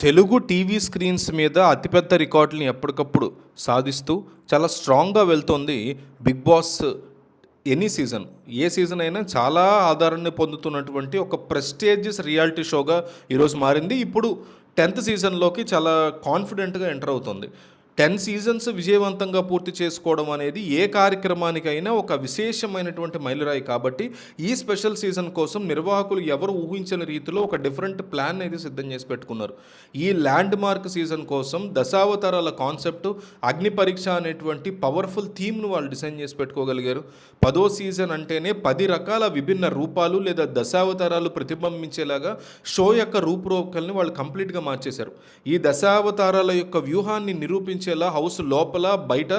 Telugu TV screens మీద అతిపెద్ద రికార్డులని ఎప్పటికప్పుడు సాధిస్తూ చాలా స్ట్రాంగ్‌గా వెళ్తోంది 'బిగ్ బాస్' ఎనీ సీజన్. ఏ సీజన్ అయినా చాలా ఆదరణని పొందుతున్నటువంటి ఒక ప్రెస్టీజియస్ రియాలిటీ షోగా ఈరోజు మారింది. ఇప్పుడు 10థ్ సీజన్‌లోకి చాలా కాన్ఫిడెంట్‌గా ఎంటర్ అవుతుంది. 10 సీజన్స్ విజయవంతంగా పూర్తి చేసుకోవడం అనేది ఏ కార్యక్రమానికైనా ఒక విశేషమైనటువంటి మైలురాయి కాబట్టి, ఈ స్పెషల్ సీజన్ కోసం నిర్వాహకులు ఎవరు ఊహించని రీతిలో ఒక డిఫరెంట్ ప్లాన్ అయితే సిద్ధం చేసి పెట్టుకున్నారు. ఈ ల్యాండ్ మార్క్ సీజన్ కోసం దశావతారాల కాన్సెప్ట్, అగ్ని పరీక్ష అనేటువంటి పవర్ఫుల్ థీమ్‌ను వాళ్ళు డిజైన్ చేసి పెట్టుకోగలిగారు. 10వ సీజన్ అంటేనే 10 రకాల విభిన్న రూపాలు లేదా దశావతారాలు ప్రతిబింబించేలాగా షో యొక్క రూపురేఖల్ని వాళ్ళు కంప్లీట్‌గా మార్చేశారు. ఈ దశావతారాల యొక్క వ్యూహాన్ని నిరూపించేలా హౌస్ లోపల, బయట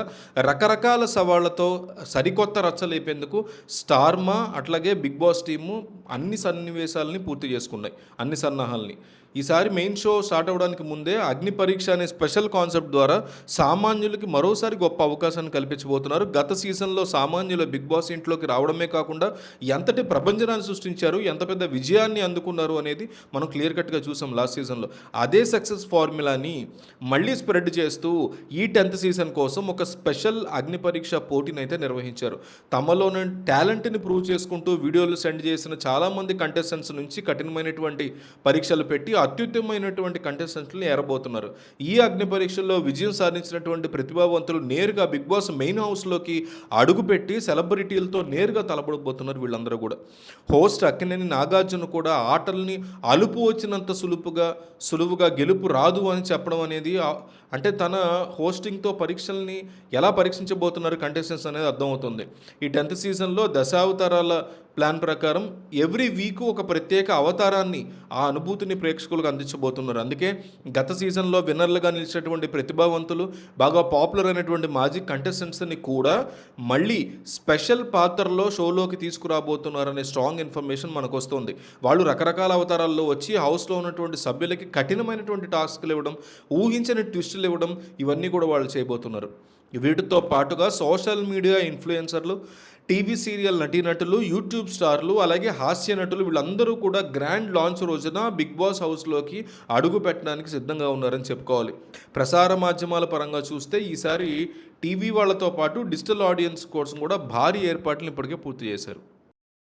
రకరకాల సవాళ్లతో సరికొత్త రచ్చలేపేందుకు స్టార్మా అట్లాగే బిగ్ బాస్ టీము అన్ని సన్నివేశాలని పూర్తి చేసుకున్నాయి, అన్ని సన్నాహాల్ని. ఈసారి మెయిన్ షో స్టార్ట్ అవ్వడానికి ముందే అగ్ని పరీక్ష అనే స్పెషల్ కాన్సెప్ట్ ద్వారా సామాన్యులకి మరోసారి గొప్ప అవకాశాన్ని కల్పించబోతున్నారు. గత సీజన్లో సామాన్యుల బిగ్ బాస్ ఇంట్లోకి రావడమే కాకుండా ఎంతటి ప్రభంజనాన్ని సృష్టించారు, ఎంత పెద్ద విజయాన్ని అందుకున్నారు అనేది మనం క్లియర్ కట్గా చూసాం లాస్ట్ సీజన్లో. అదే సక్సెస్ ఫార్ములాని మళ్ళీ స్ప్రెడ్ చేస్తూ ఈ 10th సీజన్ కోసం ఒక స్పెషల్ అగ్ని పరీక్ష పోటీని అయితే నిర్వహించారు. తమలోని టాలెంట్ని ప్రూవ్ చేసుకుంటూ వీడియోలు సెండ్ చేసిన చాలామంది కంటెస్టెంట్స్ నుంచి కఠినమైనటువంటి పరీక్షలు పెట్టి అత్యుత్తమైనటువంటి కంటెస్టెంట్ని ఏరబోతున్నారు. ఈ అగ్ని పరీక్షల్లో విజయం సాధించినటువంటి ప్రతిభావంతులు నేరుగా బిగ్ బాస్ మెయిన్ హౌస్లోకి అడుగుపెట్టి సెలబ్రిటీలతో నేరుగా తలపడబోతున్నారు వీళ్ళందరూ కూడా. హోస్ట్ అక్కినేని నాగార్జున కూడా ఆటల్ని అలుపు వచ్చినంత సులువుగా గెలుపు రాదు అని చెప్పడం అనేది అంటే తన హోస్టింగ్తో పరీక్షల్ని ఎలా పరీక్షించబోతున్నారు కంటెస్టెంట్స్ అనేది అర్థమవుతుంది. ఈ 10th సీజన్లో దశావతారాల ప్లాన్ ప్రకారం ఎవ్రీ వీక్ ఒక ప్రత్యేక అవతారాన్ని, ఆ అనుభూతిని ప్రేక్షకులకు అందించబోతున్నారు. అందుకే గత సీజన్లో విన్నర్లుగా నిలిచినటువంటి ప్రతిభావంతులు, బాగా పాపులర్ అయినటువంటి మాజీ కంటెస్టెంట్స్ని కూడా మళ్ళీ స్పెషల్ పాత్రలో షోలోకి తీసుకురాబోతున్నారనే స్ట్రాంగ్ ఇన్ఫర్మేషన్ మనకు వస్తుంది. వాళ్ళు రకరకాల అవతారాల్లో వచ్చి హౌస్లో ఉన్నటువంటి సభ్యులకి కఠినమైనటువంటి టాస్క్లు ఇవ్వడం, ఊహించని ట్విస్టులు ఇవ్వడం, ఇవన్నీ కూడా వాళ్ళు చేయబోతున్నారు. వీటితో పాటుగా సోషల్ మీడియా ఇన్ఫ్లుయెన్సర్లు, టీవీ సీరియల్ నటీనటులు, యూట్యూబ్ స్టార్లు, అలాగే హాస్య నటులు వీళ్ళందరూ కూడా గ్రాండ్ లాంచ్ రోజున బిగ్ బాస్ హౌస్లోకి అడుగు పెట్టడానికి సిద్ధంగా ఉన్నారని చెప్పుకోవాలి. ప్రసార మాధ్యమాల పరంగా చూస్తే ఈసారి టీవీ వాళ్ళతో పాటు డిజిటల్ ఆడియన్స్ కోసం కూడా భారీ ఏర్పాట్లను ఇప్పటికే పూర్తి చేశారు.